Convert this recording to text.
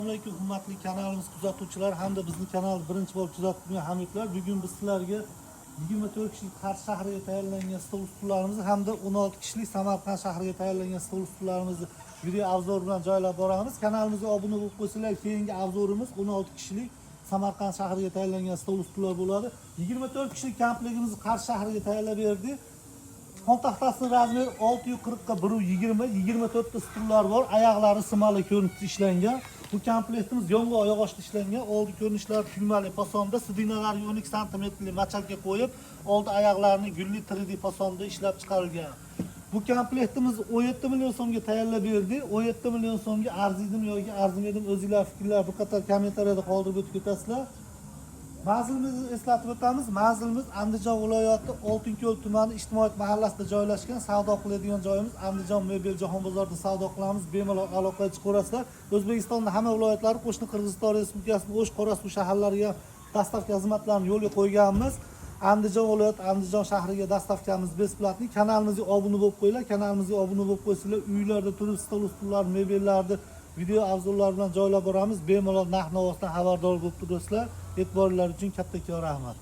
Assalomu hurmatli kanalimiz kuzatuvchilari hamda bizning kanalni birinchi bo'lib kuzatib turgan hamyurtlar. Bugun biz sizlarga 24 kishilik Qars shahriga tayyorlangan stol ustunlarimizni hamda 16 kishilik Samarqand shahriga tayyorlangan stol ustunlarimizni video avzor bilan joylab boramiz. Kanalimizga obuna bo'lib qo'ysanglar, keyingi avzorimiz 16 kishilik Samarqand shahriga tayyorlangan stol ustunlar bo'ladi. 24 kishilik komplektimizni Qars shahriga tayyorlab berdik. Qon taxtasining razmeri 640 ga 120, 24 ta stullar bor. Oyoqlari simali ko'rinishda ishlangan. Bu komplektimiz yonga oyoq osti ishlangan. Oldi ko'rinishlari tugmali fasonda, sidinalari 12 sm machalga qo'yib, oldi oyoqlarini gulli 3D fasonda ishlab chiqarilgan. Bu komplektimiz 17 million so'mga tayyorlab berdik. 17 million so'mga arziydimi yoki arzimaydimi o'zingizlar fikrlar bir qator kommentariyada qoldirib o'tib ketasizlar. Manzilimizni eslatib o'tamiz. Manzilimiz Andijon viloyati Oltinko'l tumani ijtimoiy mahallasida joylashgan. Savdo qiladigan joyimiz Andijon Mebel Jahon bozorida savdo qilamiz. Bemalol aloqa chiqaverasizlar. O'zbekistonning hamma viloyatlari, qo'shni Qirg'iziston Respublikasining O'sh, Qorasuv shaharlariga dastavka xizmatlarini yo'lga qo'yganmiz. Andijon viloyati, Andijon shahriga dastavkamiz besplatniy. Kanalimizga obuna bo'lib qo'yinglar. Kanalimizga obuna bo'lib qo'ysanglar, uylarda turib stol ustunlar, mebellarni video avzorlar bilan joylab boramiz. Bemalol narx-navodan xabardor bo'lib turasizlar. E'tiboringiz uchun kattakon rahmat.